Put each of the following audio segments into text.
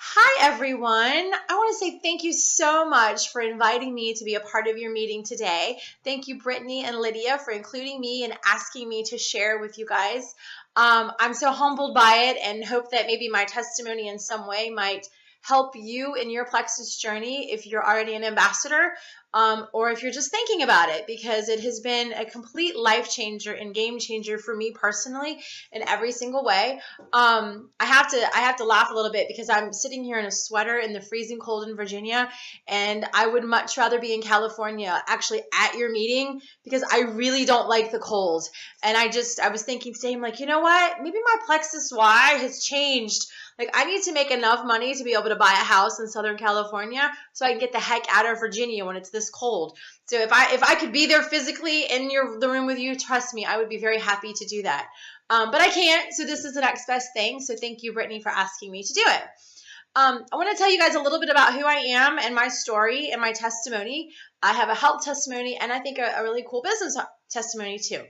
Hi, everyone. I want to say thank you so much for inviting me to be a part of your meeting today. Thank you, Brittany and Lydia, for including me and asking me to share with you guys. I'm so humbled by it and hope that maybe my testimony in some way might help you in your Plexus journey if you're already an ambassador, or if you're just thinking about it, because it has been a complete life changer and game changer for me personally in every single way. I have to laugh a little bit because I'm sitting here in a sweater in the freezing cold in Virginia, and I would much rather be in California actually at your meeting because I really don't like the cold. And I was thinking today, I'm like, you know what? Maybe my Plexus Y has changed. Like, I need to make enough money to be able to buy a house in Southern California so I can get the heck out of Virginia when it's this cold. So if I could be there physically in the room with you, trust me, I would be very happy to do that. But I can't, so this is the next best thing. So thank you, Brittany, for asking me to do it. I want to tell you guys a little bit about who I am and my story and my testimony. I have a health testimony and I think a really cool business testimony too.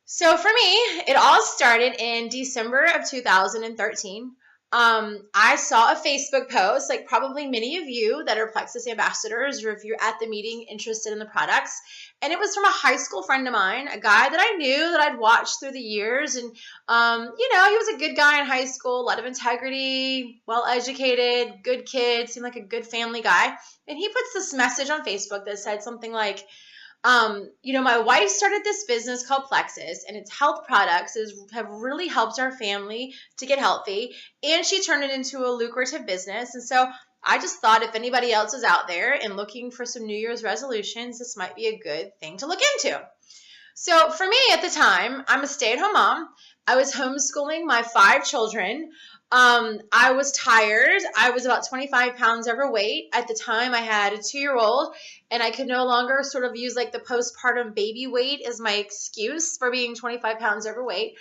So for me, it all started in December of 2013. I saw a Facebook post, like probably many of you that are Plexus ambassadors, or if you're at the meeting interested in the products. And it was from a high school friend of mine, a guy that I knew that I'd watched through the years. And, he was a good guy in high school, a lot of integrity, well-educated, good kid, seemed like a good family guy. And he puts this message on Facebook that said something like, my wife started this business called Plexus, and its health products have really helped our family to get healthy, and she turned it into a lucrative business. And so I just thought if anybody else is out there and looking for some New Year's resolutions, this might be a good thing to look into. So for me at the time, I'm a stay-at-home mom. I was homeschooling my 5 children. I was tired. I was about 25 pounds overweight. At the time, I had a 2-year-old, and I could no longer sort of use like the postpartum baby weight as my excuse for being 25 pounds overweight.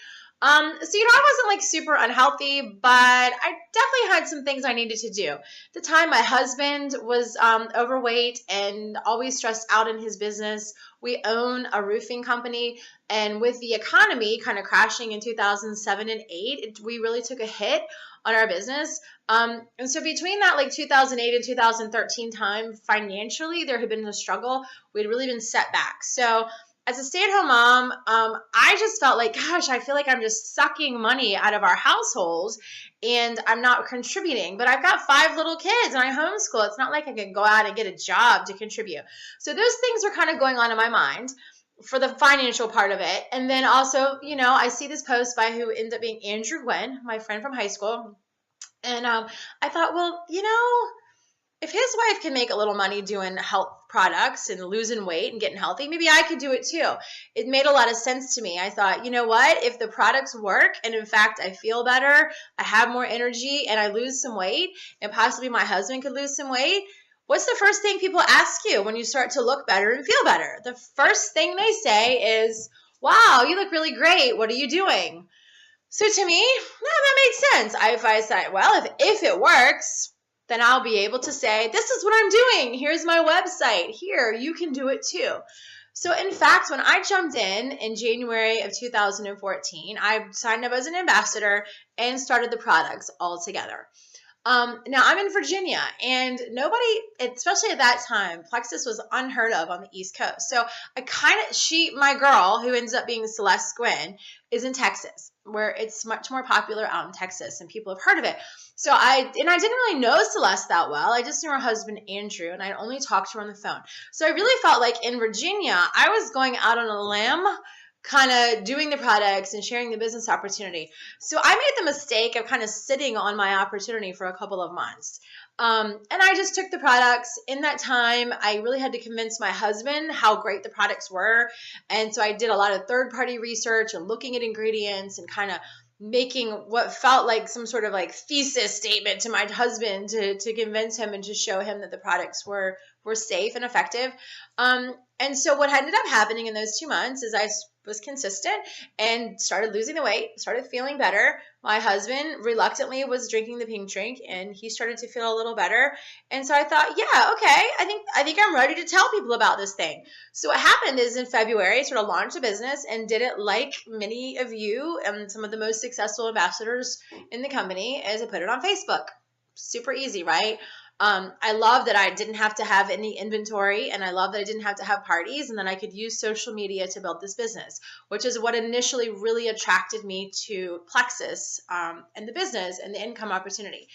I wasn't like super unhealthy, but I definitely had some things I needed to do. At the time, my husband was overweight and always stressed out in his business. We own a roofing company, and with the economy kind of crashing in 2007 and 8, we really took a hit on our business. And so between that like 2008 and 2013 time, financially, there had been a struggle. We'd really been set back. So as a stay-at-home mom, I just felt like, gosh, I feel like I'm just sucking money out of our household and I'm not contributing. But I've got 5 little kids and I homeschool. It's not like I can go out and get a job to contribute. So those things were kind of going on in my mind for the financial part of it. And then also, I see this post by who ended up being Andrew Gwynn, my friend from high school. And I thought, well, if his wife can make a little money doing health products and losing weight and getting healthy, maybe I could do it too. It made a lot of sense to me. I thought, you know what? If the products work and in fact I feel better, I have more energy and I lose some weight and possibly my husband could lose some weight, what's the first thing people ask you when you start to look better and feel better? The first thing they say is, wow, you look really great. What are you doing? So to me, that made sense. If I said, well, if it works, then I'll be able to say, this is what I'm doing. Here's my website. Here, you can do it too. So in fact, when I jumped in January of 2014, I signed up as an ambassador and started the products all together. Now I'm in Virginia and nobody, especially at that time, Plexus was unheard of on the East Coast. So my girl who ends up being Celeste Gwynn is in Texas, where it's much more popular out in Texas and people have heard of it. So I didn't really know Celeste that well. I just knew her husband, Andrew, and I only talked to her on the phone. So I really felt like in Virginia, I was going out on a limb, kind of doing the products and sharing the business opportunity. So I made the mistake of kind of sitting on my opportunity for a couple of months. And I just took the products. In that time, I really had to convince my husband how great the products were. And so I did a lot of third-party research and looking at ingredients and kind of making what felt like some sort of like thesis statement to my husband to convince him and to show him that the products were safe and effective. And so what ended up happening in those 2 months is I was consistent and started losing the weight, started feeling better. My husband reluctantly was drinking the pink drink and he started to feel a little better. And so I thought, yeah, okay, I think I'm ready to tell people about this thing. So what happened is in February, I sort of launched a business and did it like many of you and some of the most successful ambassadors in the company as I put it on Facebook. Super easy, right? I love that I didn't have to have any inventory, and I love that I didn't have to have parties, and then I could use social media to build this business, which is what initially really attracted me to Plexus, and the business and the income opportunity.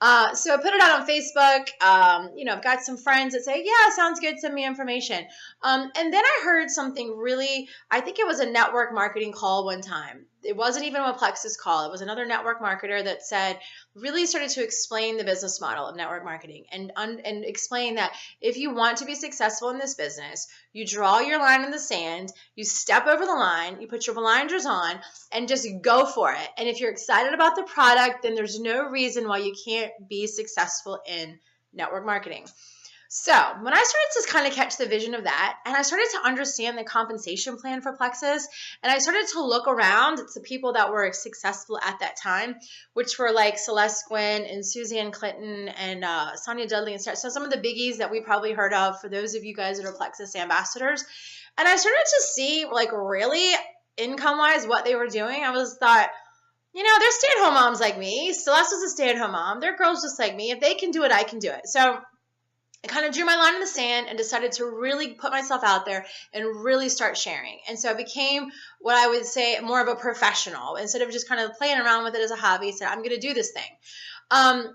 So I put it out on Facebook. I've got some friends that say, yeah, sounds good. Send me information. And then I heard something really, I think it was a network marketing call one time. It wasn't even a Plexus call. It was another network marketer that said, really started to explain the business model of network marketing and explain that if you want to be successful in this business, you draw your line in the sand, you step over the line, you put your blinders on, and just go for it. And if you're excited about the product, then there's no reason why you can't be successful in network marketing. So when I started to kind of catch the vision of that, and I started to understand the compensation plan for Plexus, and I started to look around at the people that were successful at that time, which were like Celeste Gwynn and Suzanne Clinton and Sonia Dudley and stuff. So some of the biggies that we probably heard of for those of you guys that are Plexus ambassadors. And I started to see, like, really income-wise what they were doing. I thought, they're stay-at-home moms like me. Celeste is a stay-at-home mom. They're girls just like me. If they can do it, I can do it. So I kind of drew my line in the sand and decided to really put myself out there and really start sharing. And so I became what I would say more of a professional. Instead of just kind of playing around with it as a hobby, I said, I'm going to do this thing.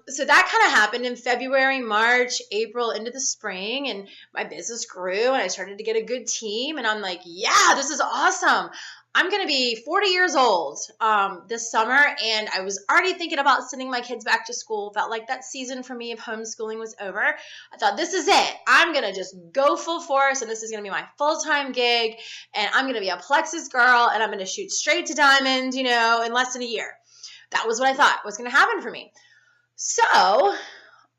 So that kind of happened in February, March, April, into the spring, and my business grew and I started to get a good team. And I'm like, yeah, this is awesome. I'm going to be 40 years old this summer, and I was already thinking about sending my kids back to school. Felt like that season for me of homeschooling was over. I thought, this is it. I'm going to just go full force, and this is going to be my full-time gig, and I'm going to be a Plexus girl, and I'm going to shoot straight to diamond, in less than a year. That was what I thought was going to happen for me. So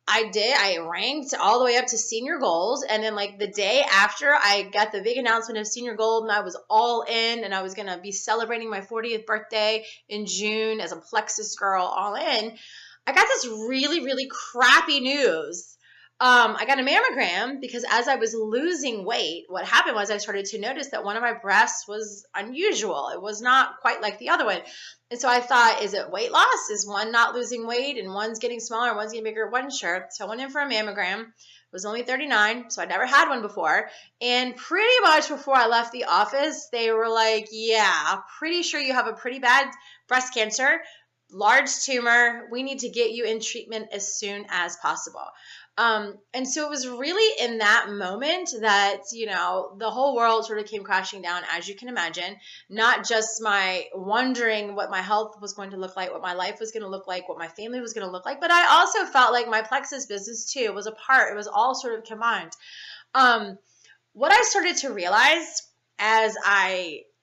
I did. I ranked all the way up to senior gold. And then like the day after I got the big announcement of senior gold and I was all in and I was going to be celebrating my 40th birthday in June as a Plexus girl all in, I got this really, really crappy news. I got a mammogram because as I was losing weight, what happened was I started to notice that one of my breasts was unusual. It was not quite like the other one. And so I thought, is it weight loss? Is one not losing weight and one's getting smaller, one's getting bigger? Wasn't sure. So I went in for a mammogram. It was only 39, so I'd never had one before. And pretty much before I left the office, they were like, yeah, pretty sure you have a pretty bad breast cancer, large tumor. We need to get you in treatment as soon as possible. And so it was really in that moment that, the whole world sort of came crashing down, as you can imagine, not just my wondering what my health was going to look like, what my life was going to look like, what my family was going to look like, but I also felt like my Plexus business too was a part. It was all sort of combined. What I started to realize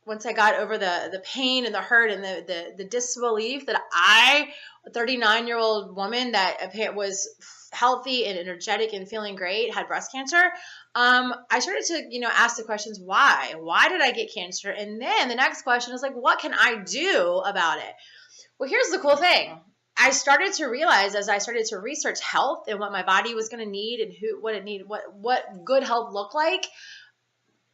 once I got over the pain and the hurt and the disbelief that a 39-year-old woman that was healthy and energetic and feeling great had breast cancer, I started to, ask the questions, why? Why did I get cancer? And then the next question is like, what can I do about it? Well, here's the cool thing. I started to realize as I started to research health and what my body was going to need and what it needed, what good health looked like,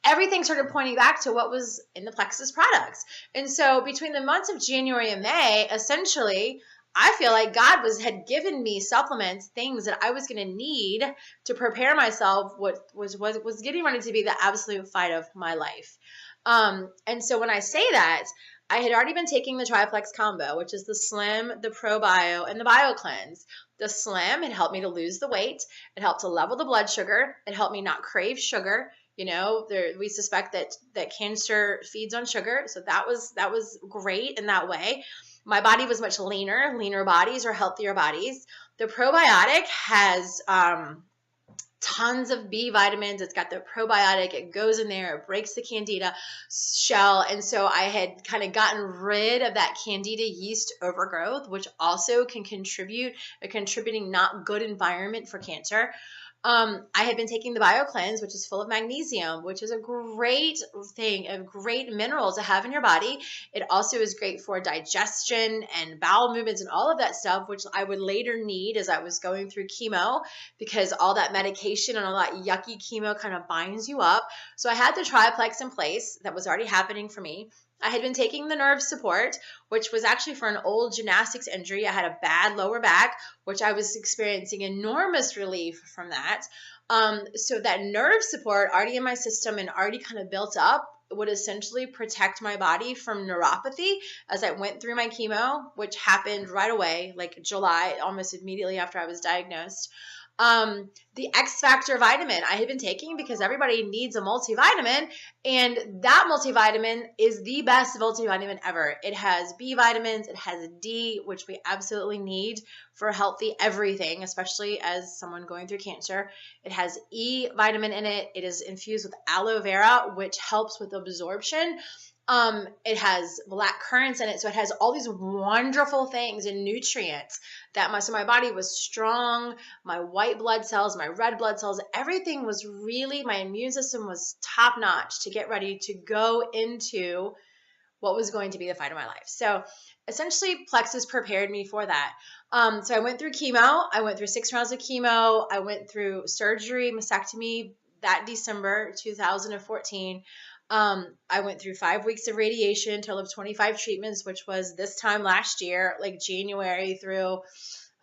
everything started pointing back to what was in the Plexus products. And so between the months of January and May, essentially, I feel like God had given me supplements, things that I was going to need to prepare myself what was getting ready to be the absolute fight of my life. And so when I say that, I had already been taking the Triplex combo, which is the Slim, the Pro Bio, and the Bio Cleanse. The Slim had helped me to lose the weight. It helped to level the blood sugar. It helped me not crave sugar. We suspect that cancer feeds on sugar. So that was great in that way. My body was much leaner. Leaner bodies are healthier bodies. The probiotic has tons of B vitamins. It's got the probiotic. It goes in there. It breaks the candida shell. And so I had kind of gotten rid of that candida yeast overgrowth, which also can contribute a contributing not good environment for cancer. I had been taking the Bio Cleanse, which is full of magnesium, which is a great thing, a great mineral to have in your body. It also is great for digestion and bowel movements and all of that stuff, which I would later need as I was going through chemo, because all that medication and all that yucky chemo kind of binds you up. So I had the Triplex in place that was already happening for me. I had been taking the nerve support, which was actually for an old gymnastics injury. I had a bad lower back, which I was experiencing enormous relief from that. So that nerve support already in my system and already kind of built up would essentially protect my body from neuropathy as I went through my chemo, which happened right away, like July, almost immediately after I was diagnosed. The X Factor vitamin I had been taking because everybody needs a multivitamin, and that multivitamin is the best multivitamin ever. It has B vitamins, it has D, which we absolutely need for healthy everything, especially as someone going through cancer. It has E vitamin in it. It is infused with aloe vera, which helps with absorption. It has black currants in it. So it has all these wonderful things and nutrients so my body was strong. My white blood cells, my red blood cells, everything was really, my immune system was top notch to get ready to go into what was going to be the fight of my life. So essentially Plexus prepared me for that. So I went through chemo. I went through 6 rounds of chemo. I went through surgery, mastectomy that December 2014. I went through 5 weeks of radiation, total of 25 treatments, which was this time last year, like January through,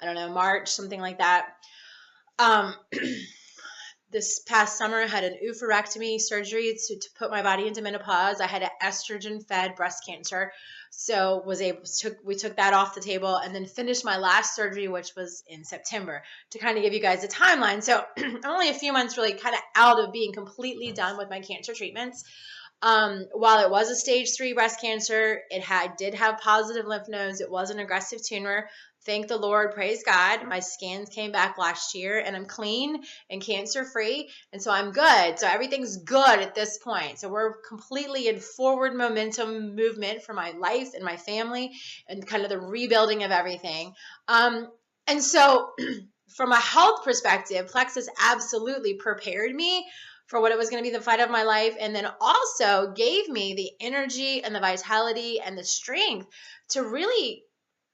I don't know, March, something like that. This past summer, I had an oophorectomy surgery to put my body into menopause. I had an estrogen-fed breast cancer, so we took that off the table, and then finished my last surgery, which was in September, to kind of give you guys a timeline. So I'm only a few months really kind of out of being completely done with my cancer treatments. While it was a stage 3 breast cancer, it did have positive lymph nodes. It was an aggressive tumor. Thank the Lord, praise God. My scans came back last year and I'm clean and cancer free. And so I'm good. So everything's good at this point. So we're completely in forward momentum movement for my life and my family and kind of the rebuilding of everything. And so from a health perspective, Plexus absolutely prepared me for what it was going to be the fight of my life, and then also gave me the energy and the vitality and the strength to really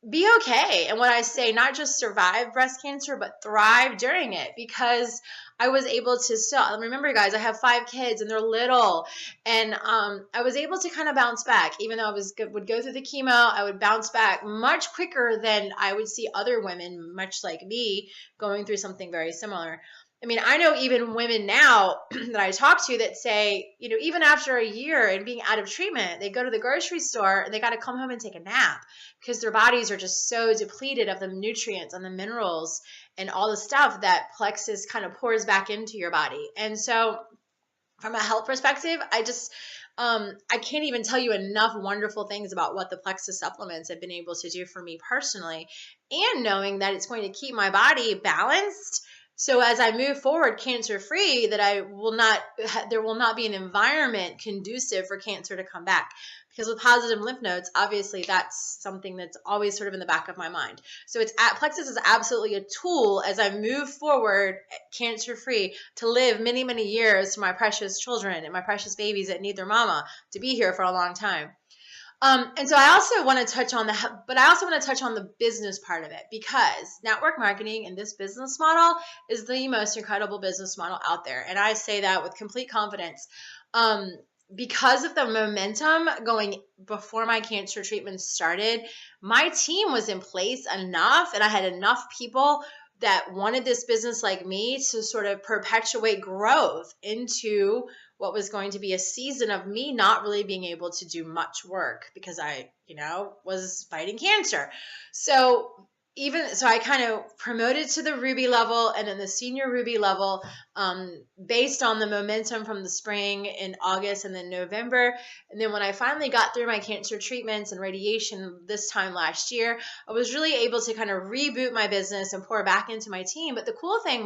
be okay. And when I say not just survive breast cancer, but thrive during it, because I was able to still, remember guys, I have 5 kids and they're little, and I was able to kind of bounce back. Even though would go through the chemo, I would bounce back much quicker than I would see other women, much like me, going through something very similar. I mean, I know even women now that I talk to that say, even after a year and being out of treatment, they go to the grocery store and they got to come home and take a nap because their bodies are just so depleted of the nutrients and the minerals and all the stuff that Plexus kind of pours back into your body. And so from a health perspective, I can't even tell you enough wonderful things about what the Plexus supplements have been able to do for me personally, and knowing that it's going to keep my body balanced. So as I move forward cancer-free, that there will not be an environment conducive for cancer to come back. Because with positive lymph nodes, obviously that's something that's always sort of in the back of my mind. So Plexus is absolutely a tool as I move forward cancer-free to live many, many years to my precious children and my precious babies that need their mama to be here for a long time. And so I also want to touch on the business part of it, because network marketing in this business model is the most incredible business model out there. And I say that with complete confidence. Because of the momentum going before my cancer treatment started, my team was in place enough, and I had enough people that wanted this business like me to sort of perpetuate growth into what was going to be a season of me not really being able to do much work because I, was fighting cancer. So I kind of promoted to the Ruby level and then the senior Ruby level based on the momentum from the spring in August and then November. And then when I finally got through my cancer treatments and radiation this time last year, I was really able to kind of reboot my business and pour back into my team. But the cool thing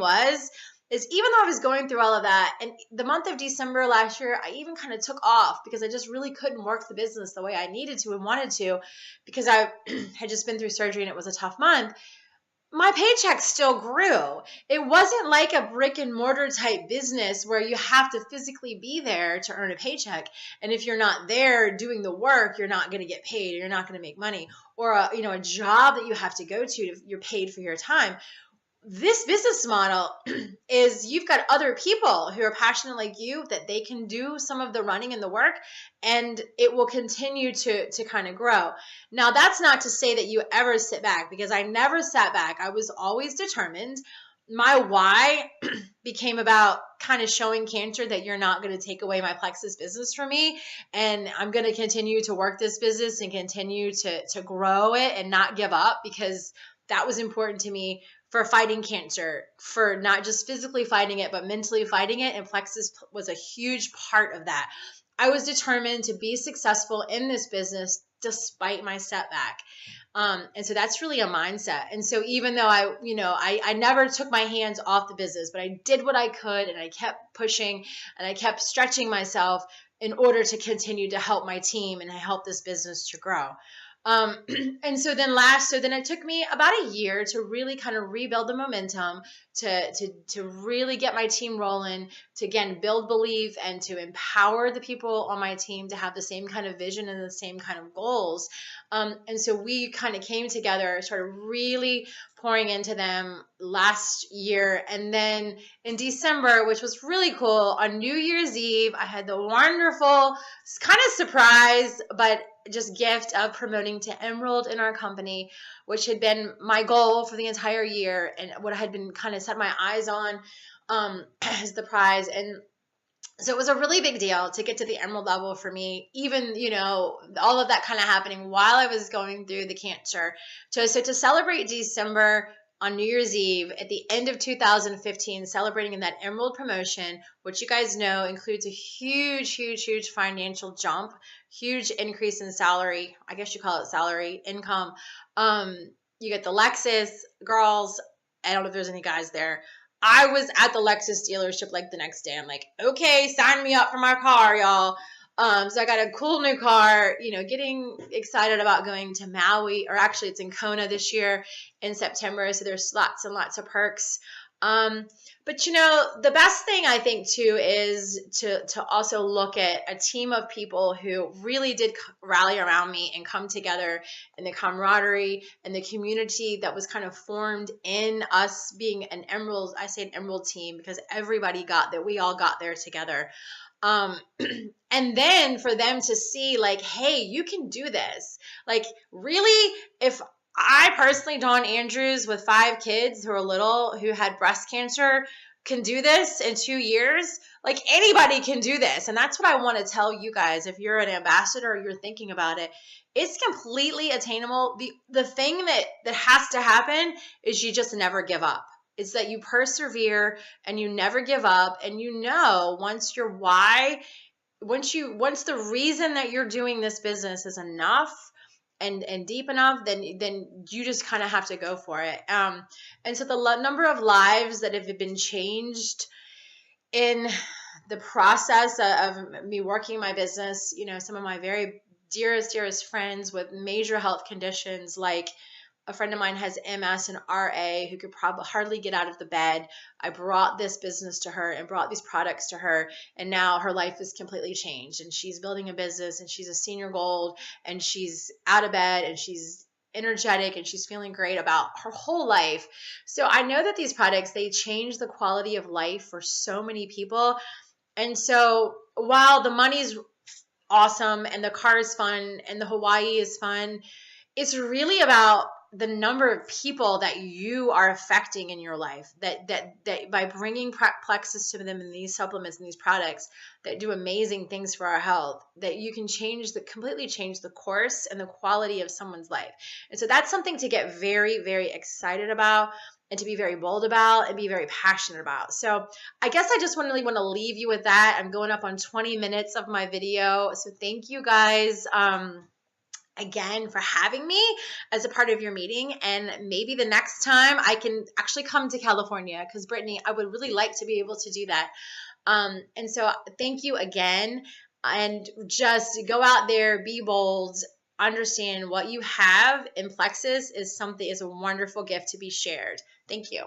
is even though I was going through all of that, and the month of December last year, I even kind of took off because I just really couldn't work the business the way I needed to and wanted to, because I had just been through surgery and it was a tough month. My paycheck still grew. It wasn't like a brick and mortar type business where you have to physically be there to earn a paycheck. And if you're not there doing the work, you're not going to get paid, or you're not going to make money, or a job that you have to go to, you're paid for your time. this business model is you've got other people who are passionate like you, that they can do some of the running and the work, and it will continue to kind of grow. Now, that's not to say that you ever sit back, because I never sat back. I was always determined. My why became about kind of showing Cantor that you're not going to take away my Plexus business from me, and I'm going to continue to work this business and continue to grow it and not give up, because that was important to me for fighting cancer, for not just physically fighting it, but mentally fighting it. And Plexus was a huge part of that. I was determined to be successful in this business despite my setback. And so that's really a mindset. And so even though I never took my hands off the business, but I did what I could, and I kept pushing and I kept stretching myself in order to continue to help my team and help this business to grow. And so then it took me about a year to really kind of rebuild the momentum, to really get my team rolling, to again build belief and to empower the people on my team to have the same kind of vision and the same kind of goals. And so we kind of came together, started really pouring into them last year. And then in December, which was really cool, on New Year's Eve, I had the wonderful kind of surprise, but just gift of promoting to Emerald in our company, which had been my goal for the entire year and what I had been kind of set my eyes on as the prize. And so it was a really big deal to get to the Emerald level for me, even, all of that kind of happening while I was going through the cancer. So to celebrate December on New Year's Eve at the end of 2015, celebrating in that Emerald promotion, which you guys know includes a huge, huge, huge financial jump, huge increase in salary. I guess you call it salary income. You get the Lexus girls. I don't know if there's any guys there. I was at the Lexus dealership like the next day. I'm like, okay, sign me up for my car, y'all. So I got a cool new car, getting excited about going to Maui, or actually it's in Kona this year in September. So there's lots and lots of perks. But the best thing I think too is to also look at a team of people who really did rally around me and come together, and the camaraderie and the community that was kind of formed in us being an Emerald. I say an Emerald team because everybody got there. We all got there together. And then for them to see like, hey, you can do this. Like, really, if I personally, Dawn Andrews, with 5 kids who are little, who had breast cancer, can do this in 2 years, like anybody can do this. And that's what I want to tell you guys. If you're an ambassador or you're thinking about it, it's completely attainable. The thing that has to happen is you just never give up. It's that you persevere and you never give up. And once your why, once the reason that you're doing this business is enough and deep enough, then you just kind of have to go for it. And so the number of lives that have been changed in the process of me working my business, some of my very dearest friends with major health conditions, like a friend of mine has MS and RA who could probably hardly get out of the bed. I brought this business to her and brought these products to her, and now her life is completely changed, and she's building a business, and she's a senior gold, and she's out of bed, and she's energetic, and she's feeling great about her whole life. So I know that these products, they change the quality of life for so many people. And so while the money's awesome and the car is fun and the Hawaii is fun, it's really about the number of people that you are affecting in your life, that by bringing Plexus to them and these supplements and these products that do amazing things for our health, that you can completely change the course and the quality of someone's life. And so that's something to get very, very excited about, and to be very bold about, and be very passionate about. So I guess I just really want to leave you with that. I'm going up on 20 minutes of my video. So thank you guys again for having me as a part of your meeting. And maybe the next time I can actually come to California, because Brittany, I would really like to be able to do that. And so thank you again, and just go out there, be bold, understand what you have in Plexus is a wonderful gift to be shared. Thank you.